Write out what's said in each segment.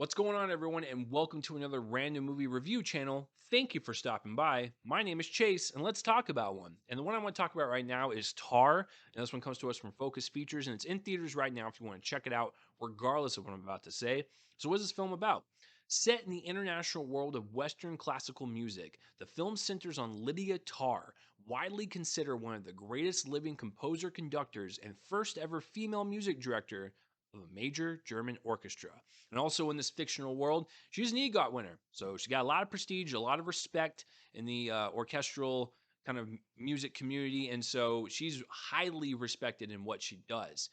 What's going on, everyone, and welcome to another random movie review channel. Thank you for stopping by. My name is Chase, and let's talk about one. And the one I want to talk about right now is Tar. And this one comes to us from Focus Features, and it's in theaters right now if you want to check it out, regardless of what I'm about to say. So, what is this film about? Set in the international world of Western classical music, the film centers on Lydia Tár, widely considered one of the greatest living composer-conductors and first ever female music director of a major German orchestra. And also in this fictional world, she's an EGOT winner. So she got a lot of prestige, a lot of respect in the orchestral kind of music community. And so she's highly respected in what she does.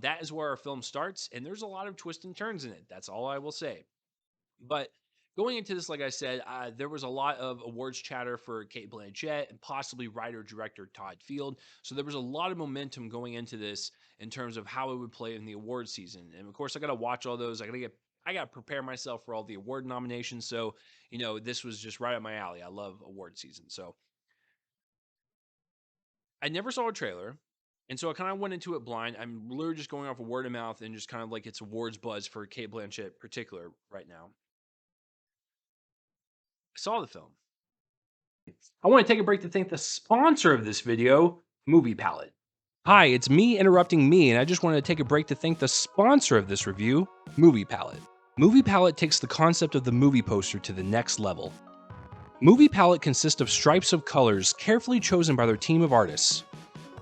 That is where our film starts. And there's a lot of twists and turns in it. That's all I will say. But going into this, like I said, there was a lot of awards chatter for Cate Blanchett and possibly writer director Todd Field. So there was a lot of momentum going into this in terms of how it would play in the award season. And of course, I got to watch all those. I got to prepare myself for all the award nominations. So this was just right up my alley. I love award season. So I never saw a trailer. And so I kind of went into it blind. I'm literally just going off of word of mouth and just kind of like it's awards buzz for Cate Blanchett in particular right now. I saw the film. I want to take a break to thank the sponsor of this video, Movie Palette. Hi, it's me interrupting me, and I just wanted to take a break to thank the sponsor of this review, Movie Palette. Movie Palette takes the concept of the movie poster to the next level. Movie Palette consists of stripes of colors carefully chosen by their team of artists.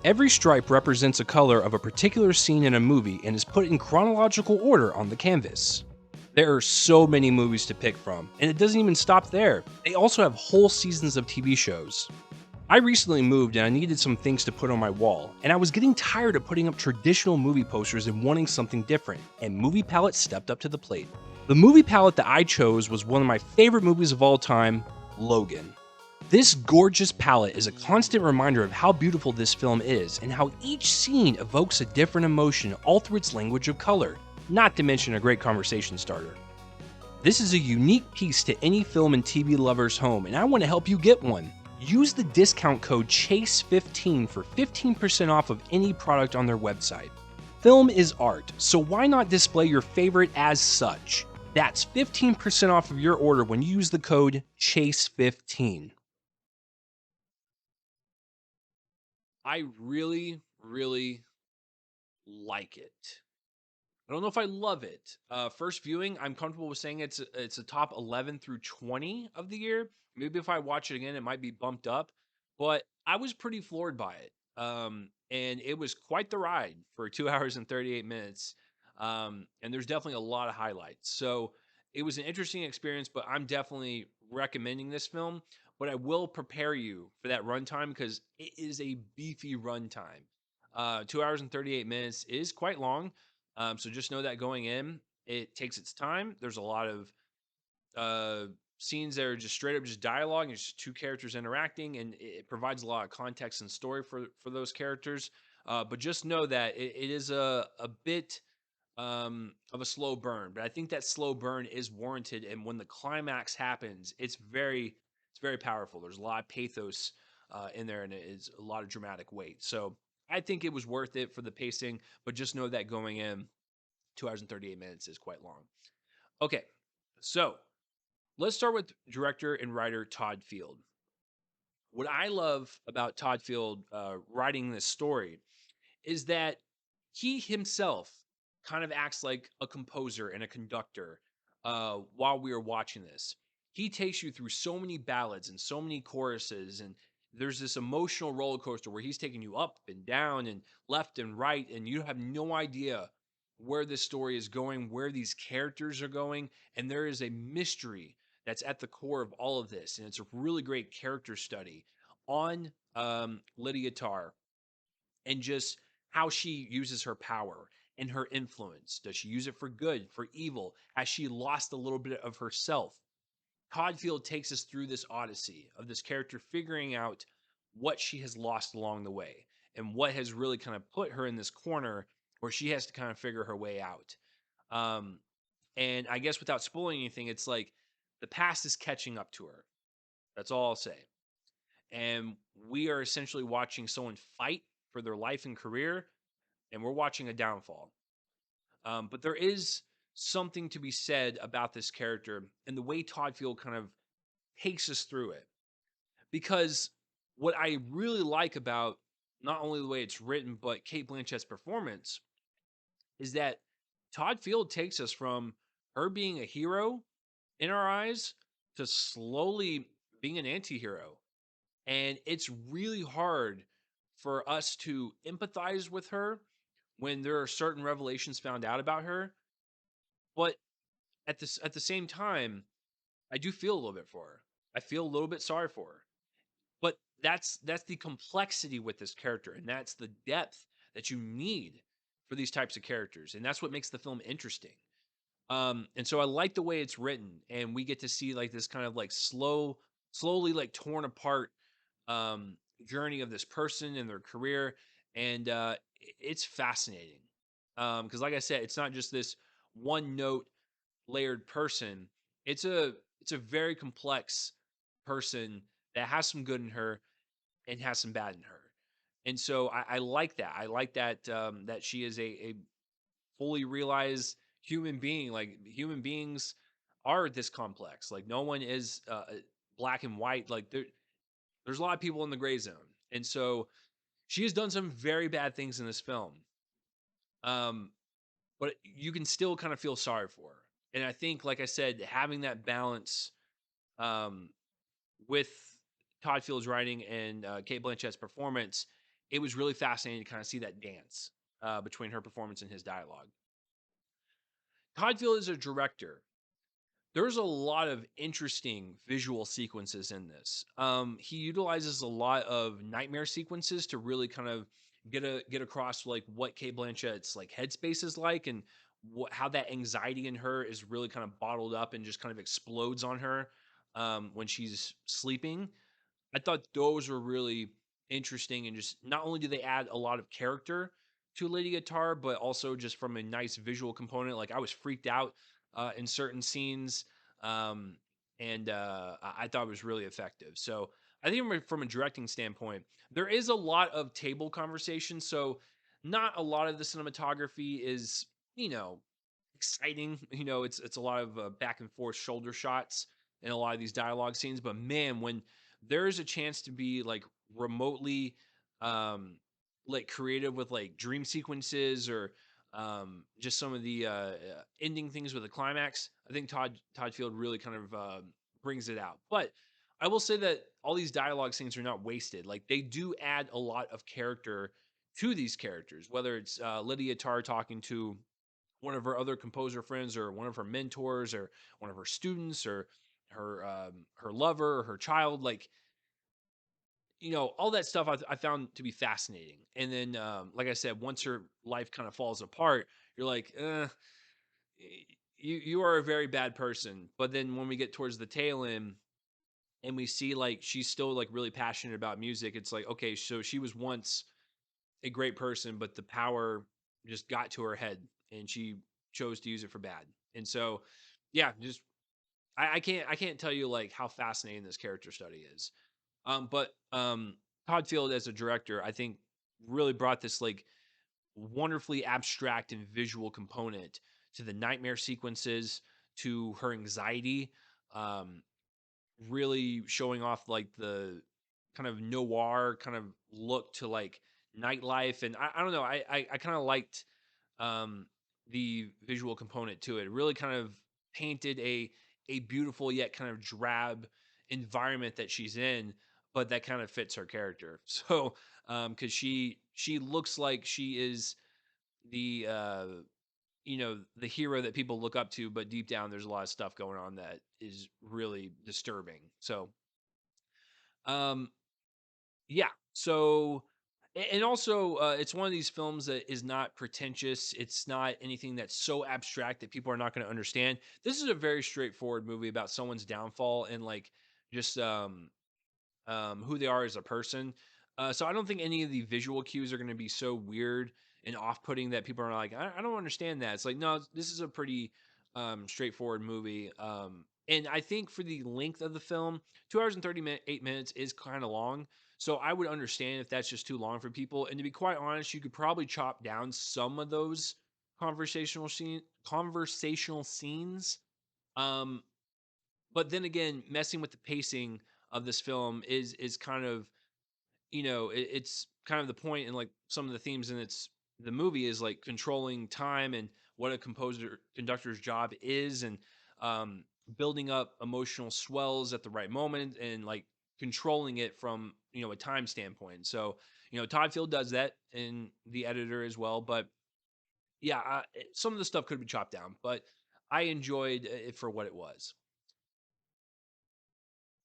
Every stripe represents a color of a particular scene in a movie and is put in chronological order on the canvas. There are so many movies to pick from, and it doesn't even stop there. They also have whole seasons of TV shows. I recently moved and I needed some things to put on my wall, and I was getting tired of putting up traditional movie posters and wanting something different, and Movie Palette stepped up to the plate. The movie palette that I chose was one of my favorite movies of all time, Logan. This gorgeous palette is a constant reminder of how beautiful this film is and how each scene evokes a different emotion all through its language of color, not to mention a great conversation starter. This is a unique piece to any film and TV lover's home, and I want to help you get one. Use the discount code CHASE15 for 15% off of any product on their website. Film is art, so why not display your favorite as such? That's 15% off of your order when you use the code CHASE15. I really, really like it. I don't know if I love it. First viewing, I'm comfortable with saying it's a top 11 through 20 of the year. Maybe if I watch it again, it might be bumped up, but I was pretty floored by it. And it was quite the ride for 2 hours and 38 minutes. And there's definitely a lot of highlights. So it was an interesting experience, but I'm definitely recommending this film. But I will prepare you for that runtime because it is a beefy runtime. 2 hours and 38 minutes is quite long. So just know that going in, it takes its time. There's a lot of scenes that are just straight up just dialogue. And it's just two characters interacting, and it provides a lot of context and story for those characters. But just know that it is a bit of a slow burn. But I think that slow burn is warranted, and when the climax happens, it's very powerful. There's a lot of pathos in there, and it's a lot of dramatic weight. So I think it was worth it for the pacing, but just know that going in, 2 hours and 38 minutes is quite long. Okay, so let's start with director and writer Todd Field. What I love about Todd Field writing this story is that he himself kind of acts like a composer and a conductor while we are watching this. He takes you through so many ballads and so many choruses, and there's this emotional roller coaster where he's taking you up and down and left and right, and you have no idea where this story is going, where these characters are going, and there is a mystery that's at the core of all of this, and it's a really great character study on Lydia Tár and just how she uses her power and her influence. Does she use it for good, for evil? Has she lost a little bit of herself? Todd Field takes us through this odyssey of this character figuring out what she has lost along the way and what has really kind of put her in this corner where she has to kind of figure her way out. Um, and I guess without spoiling anything, it's like the past is catching up to her. That's all I'll say. And we are essentially watching someone fight for their life and career, and we're watching a downfall. But there is something to be said about this character and the way Todd Field kind of takes us through it. Because what I really like about not only the way it's written, but Cate Blanchett's performance is that Todd Field takes us from her being a hero in our eyes to slowly being an anti-hero. And it's really hard for us to empathize with her when there are certain revelations found out about her. But at the same time, I do feel a little bit for her. I feel a little bit sorry for her. But that's the complexity with this character, and that's the depth that you need for these types of characters, and that's what makes the film interesting. And so I like the way it's written, and we get to see like this kind of like slowly like torn apart um journey of this person and their career, and it's fascinating. Because like I said, it's not just this one note layered person. It's a it's a very complex person that has some good in her and has some bad in her. And so I like that. I like that that she is a fully realized human being. Like human beings are this complex. Like no one is black and white. Like there's a lot of people in the gray zone. And so she has done some very bad things in this film. Um, but you can still kind of feel sorry for her. And I think, like I said, having that balance um, with Todd Field's writing and Cate Blanchett's performance, it was really fascinating to kind of see that dance between her performance and his dialogue. Todd Field is a director. There's a lot of interesting visual sequences in this. He utilizes a lot of nightmare sequences to really kind of get across like what Cate Blanchett's like headspace is like, and how that anxiety in her is really kind of bottled up and just kind of explodes on her when she's sleeping. I thought those were really interesting, and just not only do they add a lot of character to Lydia Tár, but also just from a nice visual component. Like I was freaked out in certain scenes, um, and I thought it was really effective. So I think from a directing standpoint, there is a lot of table conversation. So not a lot of the cinematography is, you know, exciting. You know, it's a lot of back and forth shoulder shots in a lot of these dialogue scenes. But man, when there's a chance to be like remotely um like creative with like dream sequences or just some of the ending things with the climax, I think Todd Field really kind of brings it out. But I will say that all these dialogue scenes are not wasted. Like they do add a lot of character to these characters, whether it's Lydia Tár talking to one of her other composer friends or one of her mentors or one of her students or her lover or her child. Like, you know, all that stuff I found to be fascinating. And then like I said, once her life kind of falls apart, you're like you are a very bad person. But then when we get towards the tail end and we see like she's still like really passionate about music, it's like, okay, so she was once a great person, but the power just got to her head and she chose to use it for bad. And so, yeah, just I can't tell you like how fascinating this character study is. But Todd Field as a director, I think really brought this like wonderfully abstract and visual component to the nightmare sequences, to her anxiety, um, really showing off like the kind of noir kind of look to like nightlife. And I don't know, I kind of liked um the visual component to it. It really kind of painted a beautiful yet kind of drab environment that she's in, but that kind of fits her character. So because she looks like she is the you know, the hero that people look up to, but deep down there's a lot of stuff going on that is really disturbing. So um yeah. So and also it's one of these films that is not pretentious. It's not anything that's so abstract that people are not going to understand. This is a very straightforward movie about someone's downfall and like just who they are as a person. So I don't think any of the visual cues are going to be so weird and off-putting that people are like, I don't understand that. It's like, no, this is a pretty straightforward movie. And I think for the length of the film, 2 hours and 38 minutes is kind of long. So I would understand if that's just too long for people. And to be quite honest, you could probably chop down some of those conversational scenes. Um, but then again, messing with the pacing of this film is kind of, it's kind of the point, and like some of the themes in the movie is like controlling time and what a composer conductor's job is, and um building up emotional swells at the right moment, and like controlling it from, a time standpoint. So, Todd Field does that in the editor as well. But yeah, some of the stuff could be chopped down, but I enjoyed it for what it was.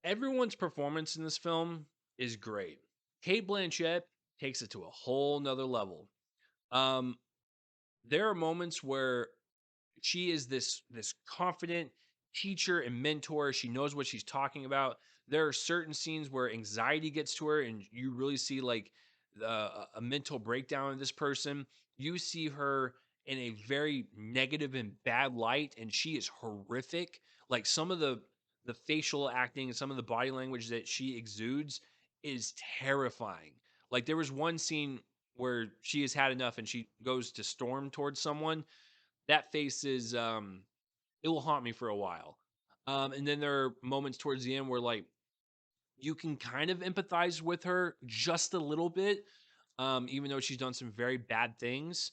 Everyone's performance in this film is great. Cate Blanchett takes it to a whole nother level. Um, there are moments where she is this confident teacher and mentor. She knows what she's talking about. There are certain scenes where anxiety gets to her, and you really see like a mental breakdown of this person. You see her in a very negative and bad light, and she is horrific. Like some of the facial acting and some of the body language that she exudes is terrifying. Like there was one scene where she has had enough and she goes to storm towards someone. That face is it will haunt me for a while. And then there are moments towards the end where like you can kind of empathize with her just a little bit, even though she's done some very bad things.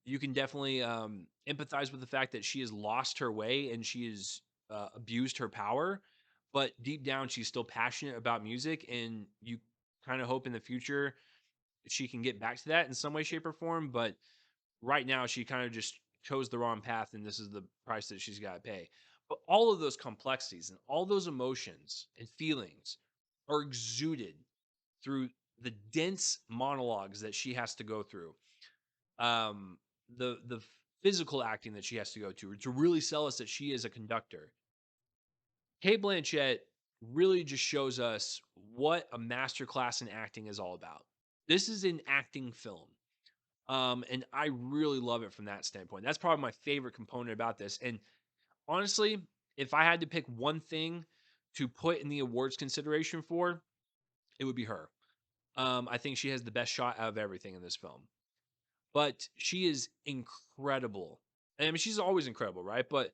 You can definitely empathize with the fact that she has lost her way and she has abused her power, but deep down she's still passionate about music, and you kind of hope in the future she can get back to that in some way, shape, or form. But right now she kind of just chose the wrong path, and this is the price that she's got to pay. But all of those complexities and all those emotions and feelings are exuded through the dense monologues that she has to go through, the physical acting that she has to go to really sell us that she is a conductor. Kate Blanchett really just shows us what a masterclass in acting is all about. This is an acting film. And I really love it from that standpoint. That's probably my favorite component about this. And honestly, if I had to pick one thing to put in the awards consideration for, it would be her. I think she has the best shot out of everything in this film. But she is incredible. And I mean, she's always incredible, right? But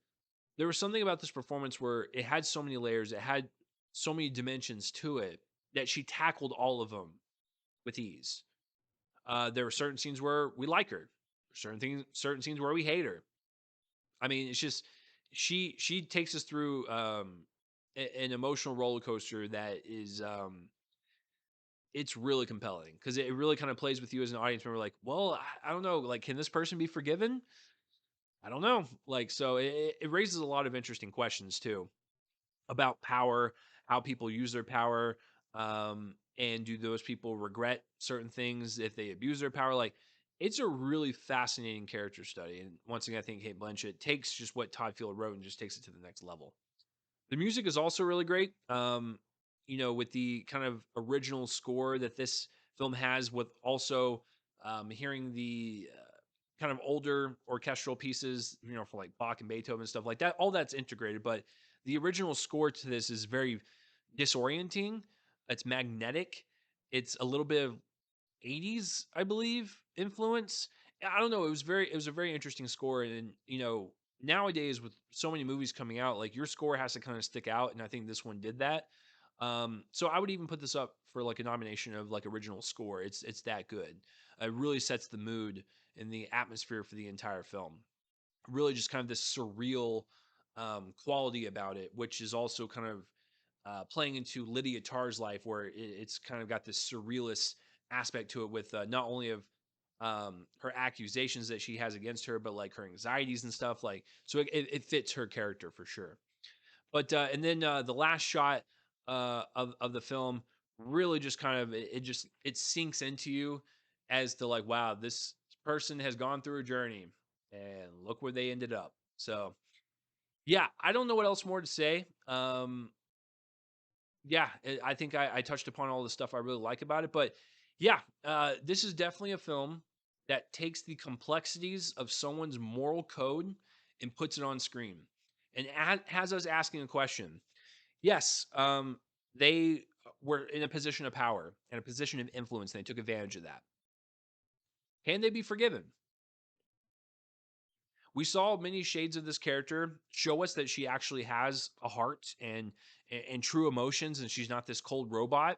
there was something about this performance where it had so many layers, it had so many dimensions to it that she tackled all of them with ease. There were certain scenes where we like her, certain scenes where we hate her. I mean, it's just she takes us through an emotional roller coaster that is it's really compelling because it really kind of plays with you as an audience member. Like, well, I don't know, like, can this person be forgiven? I don't know. Like, so it raises a lot of interesting questions too about power, how people use their power, and do those people regret certain things if they abuse their power? Like, it's a really fascinating character study. And once again, I think Kate Blanchett takes just what Todd Field wrote and just takes it to the next level. The music is also really great. With the kind of original score that this film has, with also hearing the kind of older orchestral pieces, for like Bach and Beethoven and stuff like that. All that's integrated, but the original score to this is very disorienting. It's magnetic. It's a little bit of 80s, I believe, influence. I don't know. It was a very interesting score. And nowadays with so many movies coming out, like your score has to kind of stick out. And I think this one did that. So I would even put this up for like a nomination of like original score. It's that good. It really sets the mood and the atmosphere for the entire film. Really just kind of this surreal quality about it, which is also kind of playing into Lydia Tár's life, where it's kind of got this surrealist aspect to it, with not only of her accusations that she has against her, but like her anxieties and stuff. Like, so it fits her character for sure. But and then the last shot of the film really just kind of it sinks into you as to like, wow, this person has gone through a journey and look where they ended up. So yeah, I don't know what else more to say. Yeah, I think I touched upon all the stuff I really like about it. But yeah, this is definitely a film that takes the complexities of someone's moral code and puts it on screen, and has us asking a question. Yes, they were in a position of power and a position of influence, and they took advantage of that. Can they be forgiven? we saw many shades of this character show us that she actually has a heart and true emotions, and she's not this cold robot.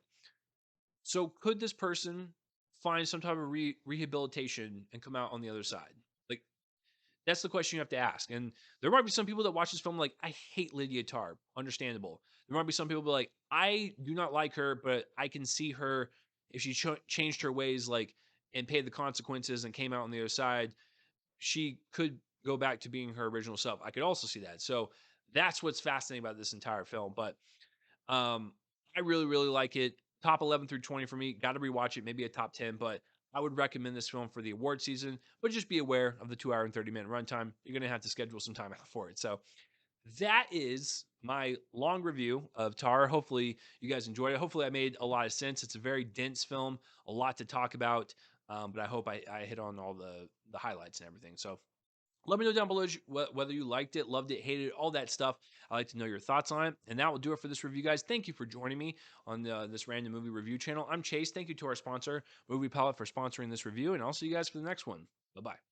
So could this person find some type of rehabilitation and come out on the other side? Like, that's the question you have to ask. And there might be some people that watch this film like, I hate Lydia Tár. Understandable. There might be some people be like, I do not like her, but I can see her if she changed her ways, like, and paid the consequences and came out on the other side, she could go back to being her original self. I could also see that. So that's what's fascinating about this entire film. But um, I really, really like it. Top 11 through 20 for me. Got to rewatch it. Maybe a top 10, but I would recommend this film for the award season. But just be aware of the 2 hour and 30-minute runtime. You're going to have to schedule some time out for it. So that is my long review of Tar. Hopefully, you guys enjoyed it. Hopefully, I made a lot of sense. It's a very dense film, a lot to talk about. But I hope I hit on all the highlights and everything. So let me know down below whether you liked it, loved it, hated it, all that stuff. I like to know your thoughts on it. And that will do it for this review, guys. Thank you for joining me on this random movie review channel. I'm Chase. Thank you to our sponsor, Movie Palette, for sponsoring this review. And I'll see you guys for the next one. Bye bye.